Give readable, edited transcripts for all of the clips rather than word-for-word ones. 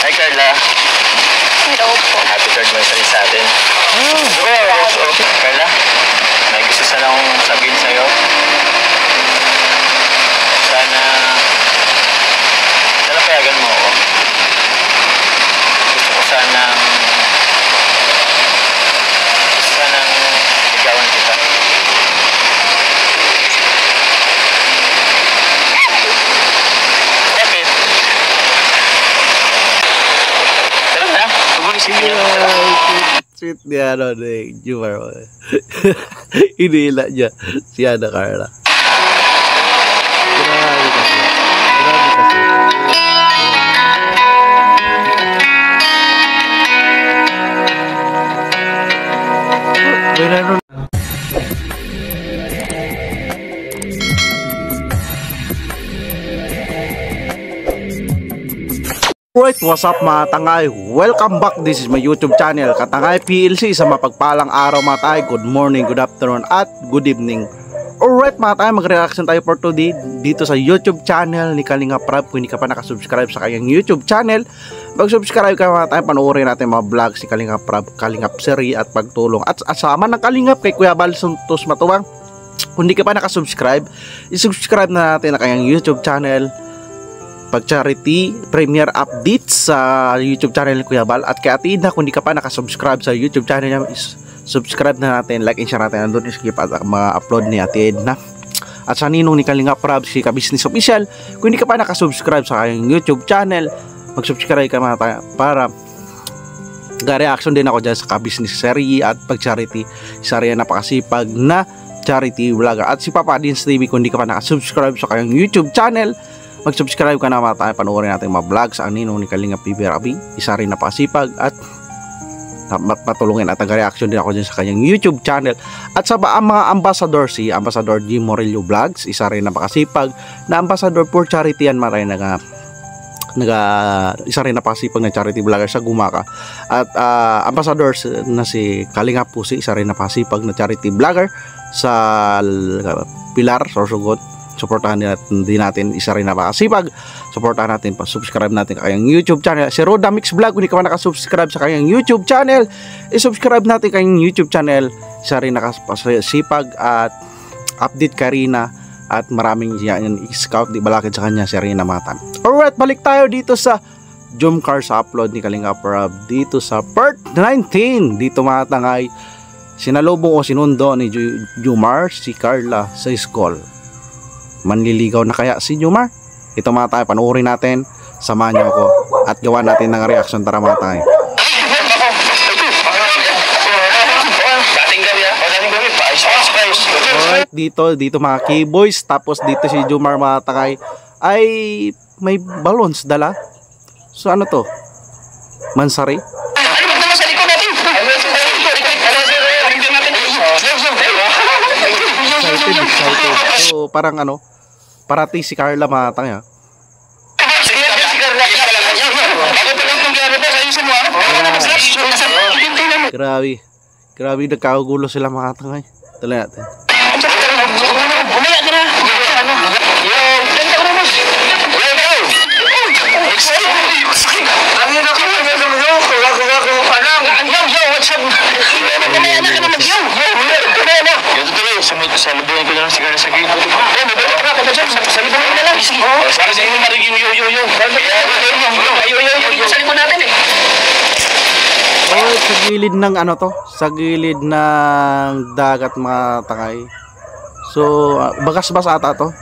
Hi Carla. Hello po. Happy third anniversary sa atin. Carla, may gusto sana akong sabihin sa'yo. Sana payagan mo ako. Gusto ko sanang ligawan kita. Bakit? Tara na, pag-unisip niyo. Sweet niya ni Jumar. Inila niya si Ana Carla. Grabe kasi. Right, what's up mga tangay? Welcome back, this is my YouTube channel, Katangay PLC. Sa mapagpalang araw mga tayo, good morning, good afternoon, at good evening. Alright mga tayo, mag-reaction tayo for today dito sa YouTube channel ni Kalinga Prab. Kung hindi ka pa nakasubscribe sa kanyang YouTube channel, mag-subscribe ka mga tayo, panoorin natin mga vlogs ni Kalinga Prab, Kalingap Seri at pagtulong at asama ng Kalingap kay Kuya Bal Santos Matubang. Kung hindi ka pa nakasubscribe, isubscribe na natin ang kanyang YouTube channel, pag-charity premiere updates sa YouTube channel ni Kuya Bal. At kay Ate Ida, kung hindi ka pa nakasubscribe sa YouTube channel niya, subscribe na natin, like and share natin. Nandun skip at mga upload ni Ate Edna. At sa ninong ni Kalinga Prab, si Ka-Business Official, kung hindi ka pa nakasubscribe sa kanyang YouTube channel, mag-subscribe ka mga para ga-reaction din ako dyan sa Ka-Business Seri at pag-charity. Isa rin napakasipag na charity vlogger. At si Papa Dins TV, kung hindi ka pa nakasubscribe sa kanyang YouTube channel, mag-subscribe ka na mga tayo, panoorin natin mga vlogs ang ninong ni Kalinga PBRB. Isa rin napakasipag at matulungin at nag-reaction din ako dyan sa kanyang YouTube channel. At sa mga ambassador, si Ambassador G. Morillo Vlogs, isa rin napakasipag na ambassador for charity yan, maray isa rin napakasipag na charity vlogger sa Gumaka. At ambassador na si Kalinga Pusi, isa rin napakasipag na charity vlogger sa Pilar, Sorsogon. Supportahan din natin, isa rin napakasipag. Supportahan natin, subscribe natin sa kanyang YouTube channel. Si Roda Mix Vlog, kung hindi ka pa nakasubscribe sa kanyang YouTube channel, isubscribe natin kanyang YouTube channel. Isa rin nakasipag at update ka rin na at maraming yan scout di balakid sa kanya, si Rina Matan. Alright, balik tayo dito sa Jumcar sa upload ni Kalinga Prab dito sa part 19. Dito mga tangay, sinalubong o sinundo ni Jumar si Carla sa school. Manliligaw na kaya si Jumar? Ito mga tayo, panoorin natin, samahan niyo ako at gawa natin ng reaction. Tara mga tayo. Alright, dito mga K-boys, tapos dito si Jumar mga takay ay may balloons dala. So ano to? Mansari? Excited. So parang ano, parati si Carla matang ya. Grabe nagkagulo sila mga tangay. Tuloy natin. Salubungin ko na lang si Carla sa gate. Salubungin ko na lang. Para sa inyo mariging yo. Salubungin natin eh. Oh, sa gilid ng ano to? Sa gilid ng dagat mga takay. So, bagas-bas ata to.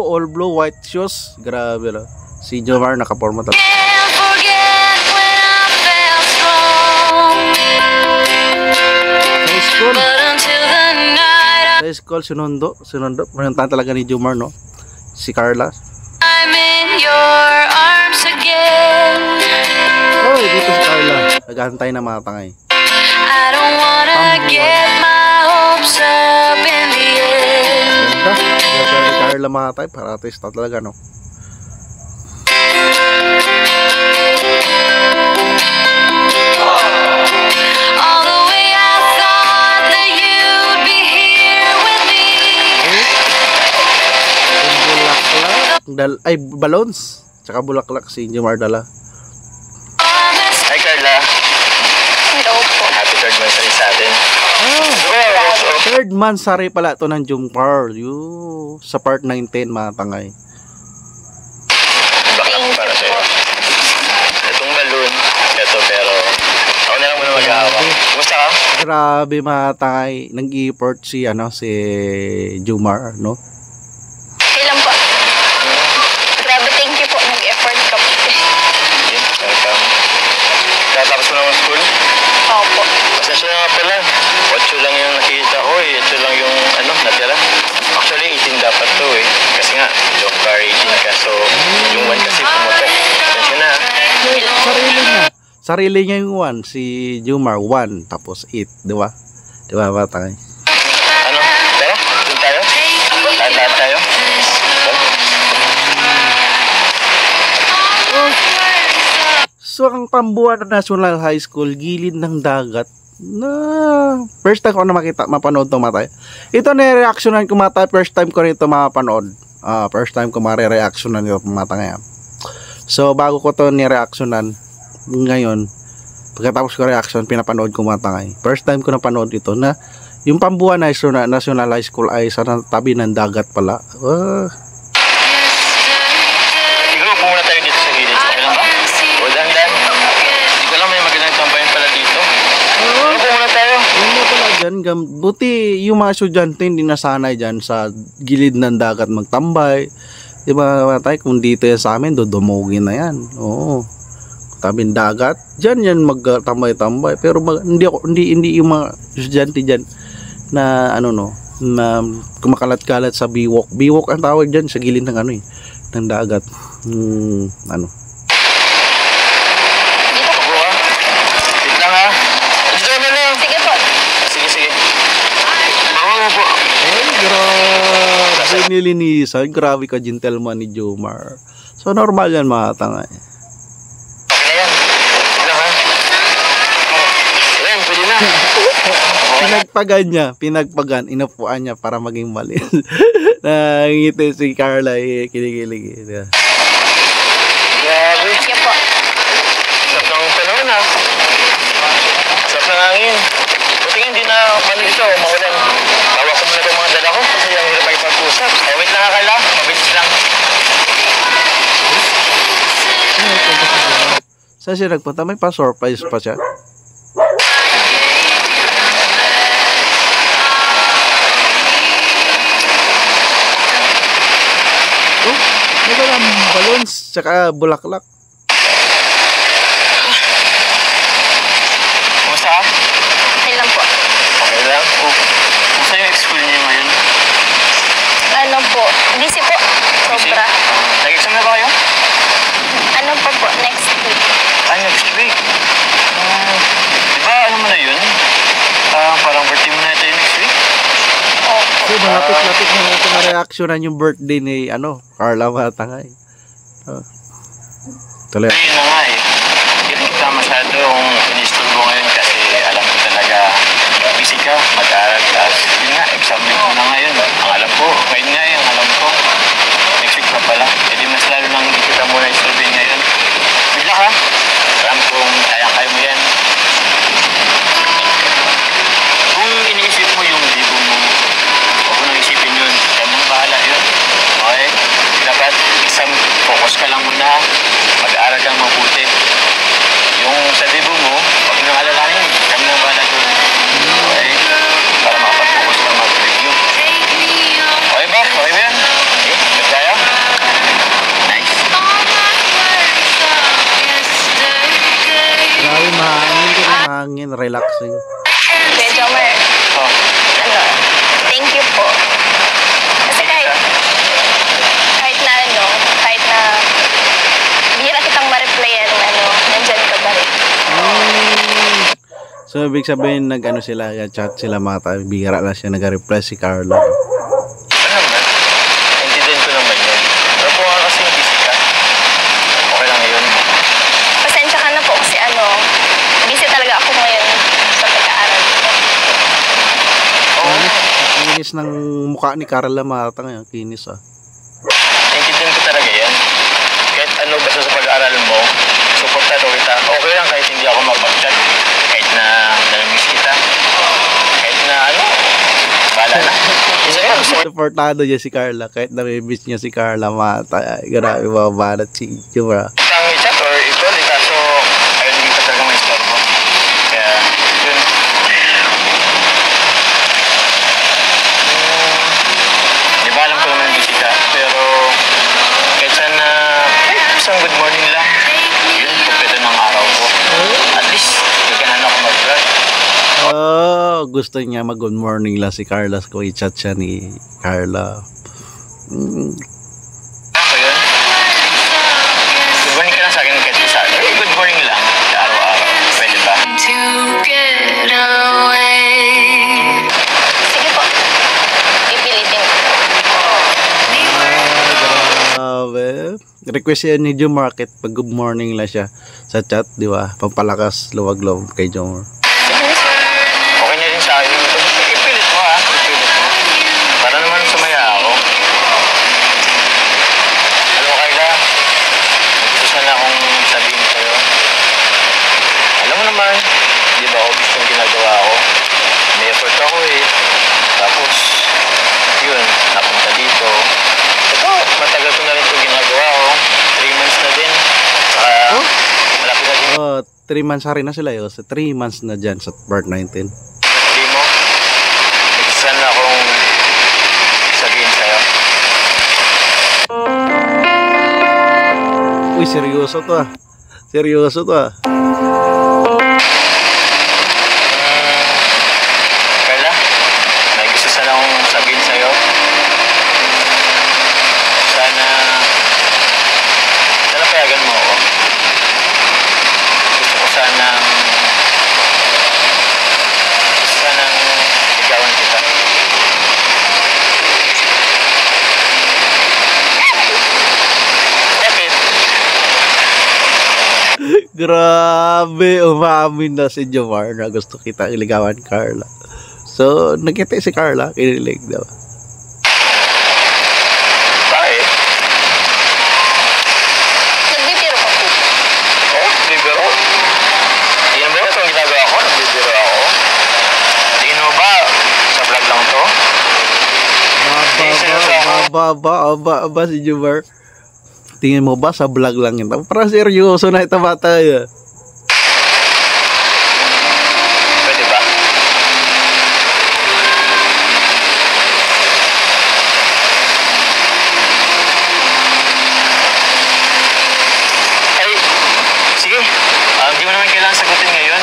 All blue, white shoes. Grabe lang. Si Jomar nakaporma talaga. Sa school, sinundo. Manuntahan talaga ni Jomar, no? Si Carla. I'm in your arms again. Oh, dito si Carla. Naghahantay na mga tangay. I don't wanna get my hopes up in the air. Carla mga tayo, para artista talaga, no? All the way I thought that you'd be here with me. Bulaklak, ay balloons, tsaka bulaklak si Jomar dala. Hi Carla. Hello po. Happy third anniversary sa atin. Third monthsary pala to ng Jomar, sa part 19 mga tangay. Bakit para sa'yo? Itong balloon, ito pero ako na lang muna mag-aawa. Kumusta ka? Grabe mga tangay, nag-i-effort si Jomar, no? Kailan po? Grabe, thank you po. Nag-effort ka po. Okay, welcome. Tatapos mo naman school? Opo. Pasensya na nga pala. 8 lang yung nakita ko eh. 8 lang yung natira. Actually, 18 dapat to eh. Kasi nga, long car 18 ka. So, yung 1 kasi pumutok. Pasensya na. Sarili niya. Sarili niya yung 1, si Jomar 1, tapos 8, di ba? Di ba mga tangay? Ano? Tara, doon tayo? Lahat tayo? So, ang Pambuan National High School, gilid ng dagat, na first time ko na mapanood to matay. Ito na reactionan ko matay, first time ko rito mapanood. First time ko mare-reactionan ito matay ngayon. So, bago ko to ni-reactionan, ngayon, pagkatapos ko reaction, pinapanood ko matay. First time ko napanood ito na yung Pambuan National High School ay sa tabi ng dagat pala. Siguro pumunta tayo dito sa gilid. Okay lang ba? O dahan-dahan. Hindi ko lang may magandang tambayan pala dito. Siguro pumunta tayo. Yun na pala dyan, buti yung mga estudyante hindi nasanay dyan sa gilid ng dagat magtambay. Diba tayo, kung dito yan sa amin, dudumugin na yan. Oo. Tabing dagat, dyan yan magtambay-tambay. Pero hindi yung mga estudyante dyan na na kumakalat-kalat sa biwok. Biwok ang tawag dyan sa gilid ng ng dagat. Dito po. Wait lang ha. Dito na lang. Sige po. Sige. Marunong po. Ay, grabe nilinisan. Grabe ka, gentleman ni Jomar. So, normal yan mga tangay. Okay na yan. Wait lang ha. Ayan, pwede na. Pinagpagan, inupuan niya para maging mali. Nangiti si Carla, kinikilig. Grabe. Thank you po. Sarap ng panahon ha. Sarap ng hangin. Buti nga hindi na dito, maulan. Tawa ko muna itong mga dala ko kasi ang hirap ay pag-usap. Wait lang ha Carla, mabilis lang. Saan siya nagpunta? May pa-surprise pa siya. May walang balloons, tsaka bulaklak. Kumusta ka? Okay lang po. Okay lang. Kumusta yung school niyo ngayon? Ano po? Busy po. Sobra. Nag-exam na ba kayo? Ano pa po? Next week. Next week. Diba ano mo na yun? Parang birthday mo na ito yung next week? Opo. So, malapit-lapit na natin na reactionan yung birthday ni Carla Matangay. Tuloy. Ayun na nga eh. Hindi kita masyadong inisturbo ngayon kasi alam ko talaga busy ka, mag-aaral ka. Yun nga, exam week mo na ngayon. Ang alam ko, ngayon nga yung alam ko. Next week pa pala. E di mas lalo nang hindi kita muna isturboin ngayon. Bigla ka. Alam kong kaya mo yan. Kung iniisip mo yung libo mo, huwag mo nang isipin yun. Kaya mong bahala yun. Okay? Dapat isang focus ka lang muna. Mag-aaral kang mabuti. Yung sa libo mo, huwag nang alalahin. Kami nang bahala doon. Okay? Para makapag-focus ka mag-review. Okay ba? Okay ba yan? Okay? Good tayo? Nice. Grabe, mahangin, relaxing. Kuya Jomar, Oh. thank you po. Kasi kahit na bihira kitang ma-replyan, nandyan ka ba rin. So, ibig sabihin, chat sila mga tayo. Bihira na siya nag-reply si Carla. Ano naman? Hindi din mukha ni Carla Mata ngayon, kinis ah. Naintindihan ko talaga yan. Kahit ano basta sa pag-aaral mo, supportado kita. Okay lang kahit hindi ako mapag-chat. Kahit na nalamiss kita. Kahit na ano, bahala na. Isa yun, gusto ko Supportado niya si Carla, kahit namimiss niya si Carla Mata. Ay, grabe mga banat si Jumar. lang i-chat or i-call eh. Kaso, ayaw din ka talaga may store mo. Kaya, yun. Di ba alam ko naman busy ka, pero kahit sana, isang good morning lang. Yun, kumpleto ng araw ko. At least, gaganan ako mag-vlog. Oh, gusto niya mag-good morning lang si Carla kung i-chat siya ni Carla. Ano yun? Good morning ka lang sa akin kahit isa. Good morning lang. Araw-araw. Pwede ba? to get away. Sige po. Pipilitin ko. Grabe. Request yan ni Jumar kahit pag good morning lang siya sa chat, di ba? Pampalakas luwag-loob kay Jumar. Okay na rin sa akin. Ipilit mo ha. Ipilit mo. Para naman sumaya ako. Alam mo Carla, gusto sana akong sabihin sa'yo. Alam mo naman, di ba obvious yung ginagawa ko? May effort ako eh. Tapos, yun, napunta dito. Ito, matagal ko na rin itong ginagawa ko. 3 months na din. Saka, malapit na din. Oh, 3 months na rin na sila yun. 3 months na dyan sa part 19. Sabi mo, gusto sana akong sabihin sa'yo. Uy, seryoso to ah. Seryoso to ah. Carla, may gusto sana akong sabihin sa'yo. Sana payagan mo ako. Gusto ko sanang ligawan kita. Bakit? Grabe, umamin na si Jomar na gusto kita iligawan Carla. So, nakita si Carla, kinilig daw. Bakit? Nagbibiro ka po. Oh, bibiro? Tingnan mo ba itong ginagawa ko? Nagbibiro ako? Tingnan mo ba? Sa vlog lang to? Aba si Jomar. Tingin mo ba sa vlog lang yun? Parang seryoso na ito bata yun. Pwede ba? Ay, sige. Hindi mo naman kailangan sagutin ngayon.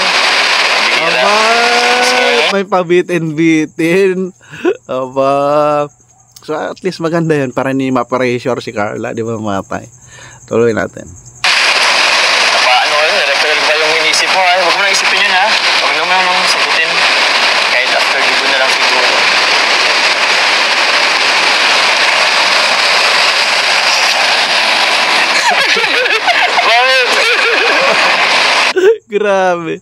Bihira. Aba, Sige. may pabitin-bitin. Aba. So at least maganda yun para hindi ma-pressure si Carla, di ba matay. Tuloy natin. Ano yun? Electoral ba yung inisip mo ha? Huwag mo na isipin yun ha. Huwag naman nang sagutin. Kahit after libo na lang siguro. Bakit? Grabe.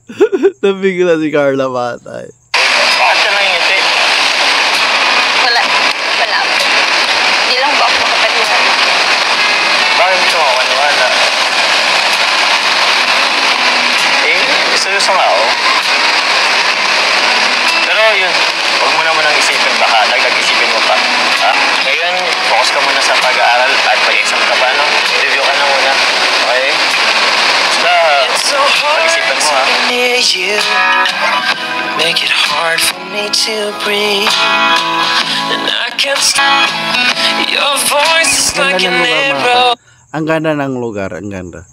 Nabigla si Carla matay. Bakit ka nangingiti? Wala. Wala po. Hindi lang po ako makapaniwala. Bakit gusto mo maniwala? Seryoso nga ako. Pero yun, huwag mo naman ang isipin baka nagdag-isipin mo pa. Ha? Ngayon, focus ka muna sa pag-aaral at pag-exam ka pa, no? Review ka na muna. Okay? Basta, pag-isipan mo, ha? Near you, make it hard for me to breathe, and I can't stop. Your voice is like Ganda an ng lugar arrow matay. Ang ganda ng lugar, ang ganda.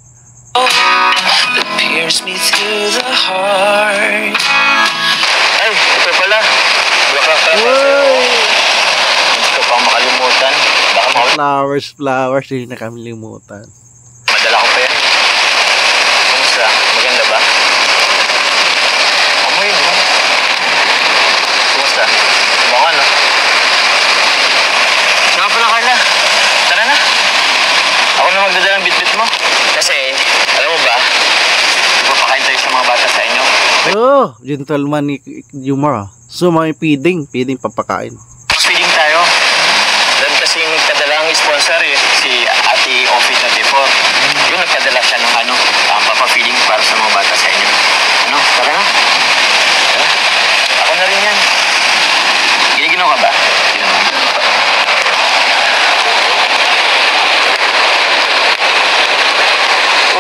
that pierces me through the heart. Ay, ito pala. Baka ka sa'yo. Hindi ko pang makalimutan. Baka Flowers, hindi na kami limutan. madala ko pa yan. Kumusta? Maganda ba? Amoy mo. Kumusta? Baka ano? Saka pala Carla. Tara na. Ako na magdadala ng bitbit mo. Kasi, alam mo ba, ipapakain tayo sa mga bata sa inyo. Oh, gentleman ni Jomar ah. So may feeding papakain. Mas feeding tayo. Doon kasi yung nagpadala ang sponsor eh, si Ate Ofi 34. Yung nagpadala siya ng ano, papapilling para sa mga bata sa inyo. Ano? Tara na. Tara. Ako na rin yan. Giniginaw ka ba? Ginawa.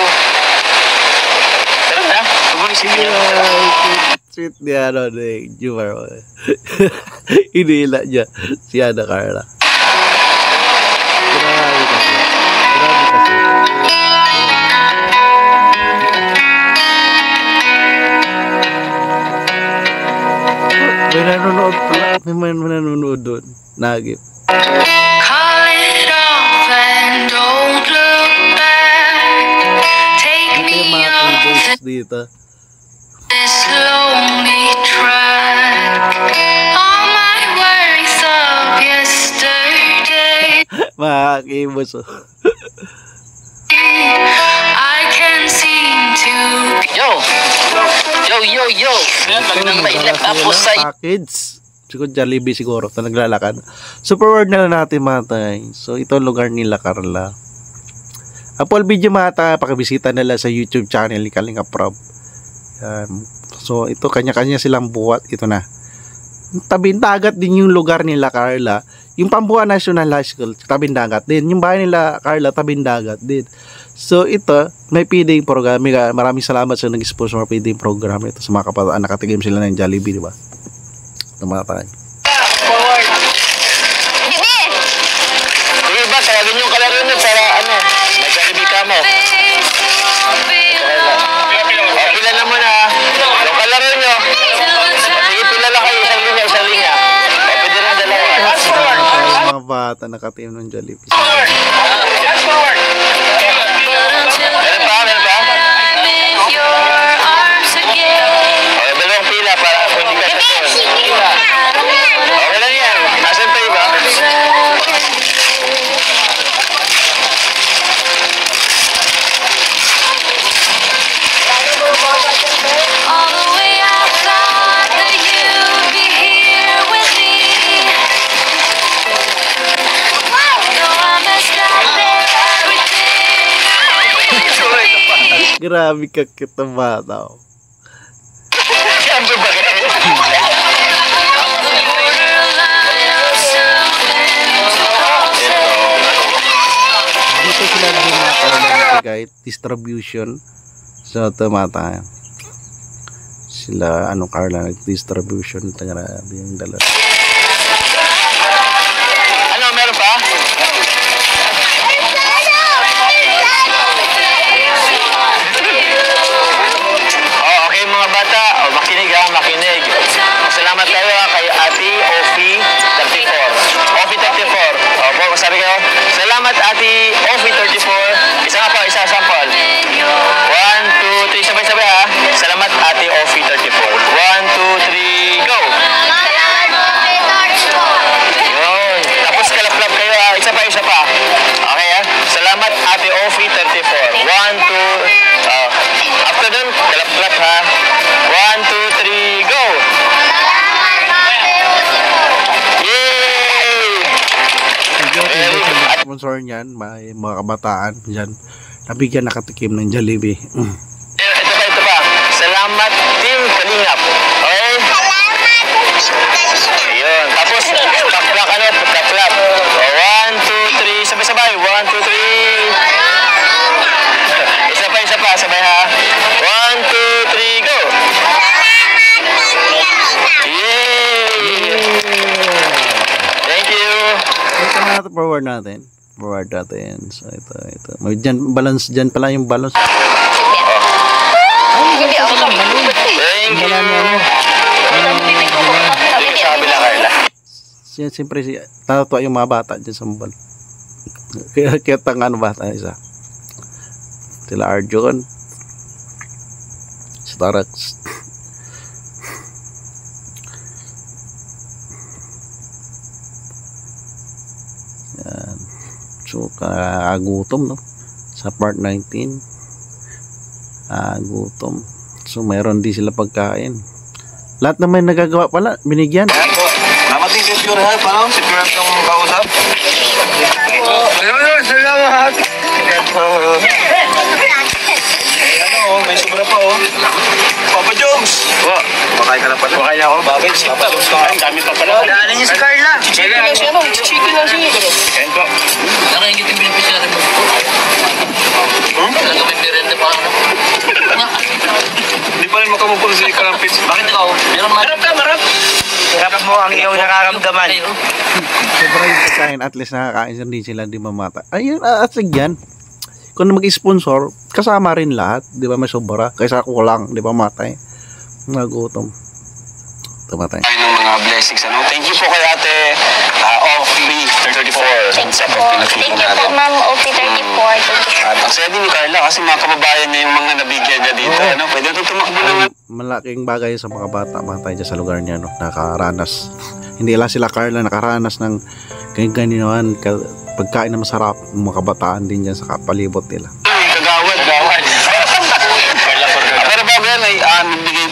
Oh. Tara na. Huwag mo isipin yan. Sweet ni ano ni Jumar. Inila niya si Ana Carla. Grabe kasi. Grabe kasi. May nanonood pala. May nanonood doon. Nagip. Call it off and don't look back. Take Ito yung me mga off keyboards dito. this lonely track. All my worries of yesterday. Mga keyboards. Oh. I can seem to Yo! Yo! Magandang mailap tapos sa... Package. Siguro Jollibee siguro. Ito naglalakad. So forward na lang natin mga tay. So ito ang lugar nila Carla. Apple video mga tay. Pakibisita nila sa YouTube channel ni Kalinga Prab. Yan. So ito kanya-kanya silang buhat. Ito na. Tabing dagat din yung lugar nila Carla. Yung Pambuan National High School, tabing dagat din. Yung bahay nila Carla, tabing dagat din. So ito, may feeding program. Maraming salamat sa nag-sponsor ng feeding program ito sa mga kabataan. Nakatigim sila ng Jollibee, di ba? Tumatay. Sige ba, tawagin yung kalaro nyo para ano, may Jollibee ka mo. Pila na muna ha. Yung kalaro nyo. Sige, pila lang kayo. Isang linya. Pwede rin dalawa. Yung mga bata nakatim ng Jollibee. Meron ba? miss your arms again. Okay, dalawang pila para kung hindi ka sa to. Okay lang yan. Asan pa iba? All the way I thought that you'd be here with me. No, I messed up everything. Grabe ka kita bata. Oh. Siyempre ba kayo? Dito sila din nakalagay distribution. So tumata. Sila ano Carla nag-distribution. Grabe yung dala. Ano, meron pa? Oh, okay mga bata. Oh, makinig ha, makinig. Salamat tayo kay Ate Ofi 34. Ofi 34. Opo, masabi kayo. Salamat Ate Ofi 34. Isa nga po, isa sample. 1, 2, 3, sabay-sabay ha. Salamat Ate Ofi 34. 1, 2, 3, go! Yun. Tapos kalap-lap kayo ha. Isa pa. Okay ha. Salamat Ate Ofi 34. 1, 2, after dun, kalap-kalap ha. 1, 2, 3, go! Yay! Sponsor niyan, may mga kabataan diyan. Nabigyan nakatikim ng Jollibee. Ito pa. Salamat Team Kalingap. Okay? Ayun. Tapos, taklak. 1, 2, 3. Sabay-sabay. 1, 2, 3. Isa pa. Sabay ha. 1, 2, 3, go! Yay! Thank you! Ito na natin, forward natin. So ito. May dyan, balance dyan pala yung balance. Thank you! Dito sa kabila, Carla. Siyempre, tatawa yung mga bata dyan sa mobile. Kaya tanga bata isa. Sila Arjon. Si Tarax. Yan. So, kagutom, no? Sa part 19. Gutom. So, mayroon din sila pagkain. Lahat naman nagagawa pala. Binigyan. Salamat Happy secure ha, paano? Secure ang kausap? Ayun, salamat! Ano, may sobra pa oh. Papa Jones! Makain ka na pala. Makain ako. Bakit? Papa Jones ka. Ang dami pa pala. Daanan niya si Carla. Chichikin lang siya. Chichikin lang siya. Kain po. Nakahingit yung benepisya natin mo. Talaga may merenda pa ako. Hindi pa rin makamupul sa ikarampit. Bakit ikaw? Meron man. Marap! Marap mo ang iyong nakakamdaman. Sobra yung pagkain, at least nakakain din sila, di mamata. Ayun, at yan. Kung mag-sponsor, kasama rin lahat, di ba, may sobra. Kaysa kulang, di ba, matay. Nagutom. Tumatay. Ay, ng mga blessings, ano? Thank you po kay ate OP34. Thank you po. Thank you po, Ma'am OP34. At ang saya din ni Carla kasi mga kababayan niya yung mga nabigyan niya dito. Ano? Pwede ito tumakbo naman. Malaking bagay sa mga bata dyan sa lugar niya, no? Nakaranas. Hindi lang sila Carla nakaranas ng ganyan pagkain na masarap, mga kabataan din dyan sa kapalibot nila. Kagawad. Pero bago yan,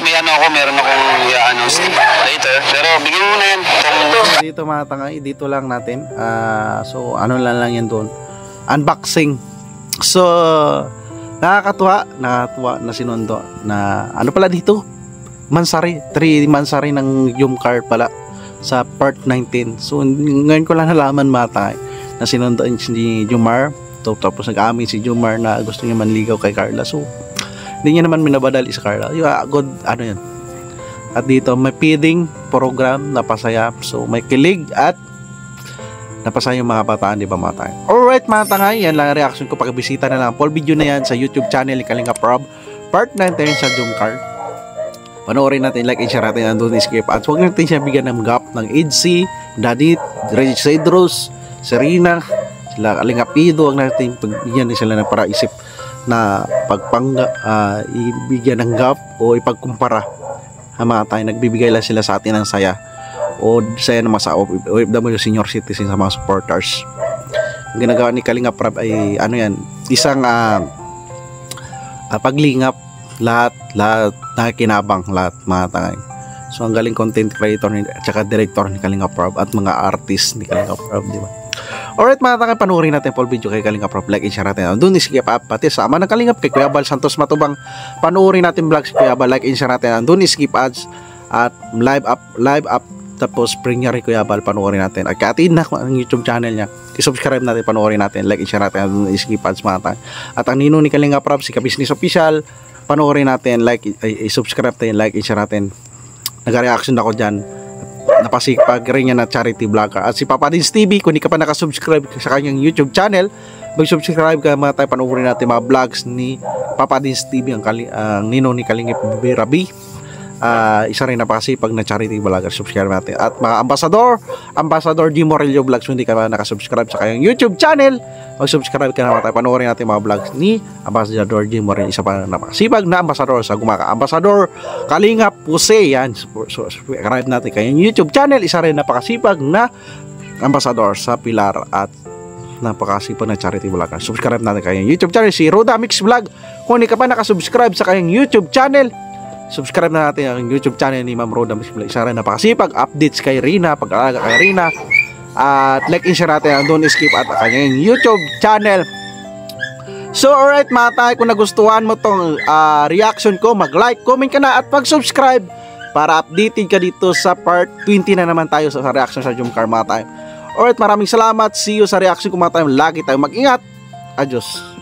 meron akong i-announce later. Pero bigyan mo na yan. Dito mga tangay, dito lang natin. So ano lang yan doon. Unboxing. So nakakatuwa na sinundo na ano pala dito? Mansari, 3 mansari ng Yum Car pala sa part 19. So ngayon ko lang nalaman matay na sinundoan si Jumar. Tapos nag-amin si Jumar na gusto niya manligaw kay Carla. So hindi niya naman minabadali sa Carla. Good, ano yan. At dito may feeding program na pasaya. So may kilig at napasaya yung mga bataan, di ba mga tayo? Alright mga tangay, yan lang ang reaction ko. Pag-bisita na lang full video na yan sa YouTube channel ni Kalinga Prab part 19 sa Jumcar. Panoorin natin, like and share natin ang doon skip. At huwag natin siya bigyan ng gap ng Edsy, Danit, Regis Cedros, Serena, sila Kalinga Pido. Huwag natin pagbigyan sila ng para isip na ibigyan ng gap o ipagkumpara. Mga tayo, nagbibigay lang sila sa atin ng saya o saya naman sa OFW senior citizen sa mga supporters. Ang ginagawa ni Kalinga Prab ay ano yan, isang paglingap, lahat nakikinabang, lahat mga tangay. So ang galing content creator at saka director ni Kalinga Prab at mga artist ni Kalinga Prab, di ba? Alright mga tangay, panoorin natin full video kay Kalinga Prab, like and share natin. Doon skip up pati sama ng Kalinga kay Kuya Bal Santos Matubang. Panoorin natin vlogs Kuya Bal, like and share natin. Doon skip ads at live up tapos premiere Kuya Bal, panoorin natin. At katiin na ang YouTube channel niya. I-subscribe natin, panoorin natin, like and share natin. Doon skip ads mga tangay. At ang ninong ni Kalinga Prab, si Ka-Business Official, panoorin natin, like i-subscribe natin, like and share natin. Nag-reaction ako dyan. Napasipag rin niya na charity vlogger. At si Papa Dins TV, kung hindi ka pa nakasubscribe sa kanyang YouTube channel, mag-subscribe ka mga tayo, panoorin natin mga vlogs ni Papa Dins TV, ang nino ni Kalingip Birabi. Isa rin napakasipag na charity vlogger. Subscribe natin. At mga Ambassador G. Morello Vlogs, kung hindi ka pa nakasubscribe sa kanyang YouTube channel, mag-subscribe ka na mga tayo, panoorin natin mga vlogs ni Ambassador G. Morello, isa pa napakasipag na ambassador sa Gumaka. Ambassador Kalinga Puse, yan. Subscribe natin kanyang YouTube channel, isa rin napakasipag na ambassador sa Pilar at napakasipag na charity vlogger. Subscribe natin kanyang YouTube channel, si Roda Mix Vlog. Kung hindi ka pa nakasubscribe sa kanyang YouTube channel, subscribe na natin ang YouTube channel ni Ma'am Roda Mix Vlog. Isa rin napakasipag, updates kay Rina, pag-alaga kay Rina. At like and share natin ang Don't Skip at kanyang YouTube channel. So alright mga tayo, kung nagustuhan mo tong reaction ko, mag-like, comment ka na at mag-subscribe para updated ka dito sa part 20 na naman tayo sa reaction sa Jumcar mga tayo. Alright, maraming salamat. See you sa reaction ko mga tayo. Lagi tayo mag-ingat. Adios.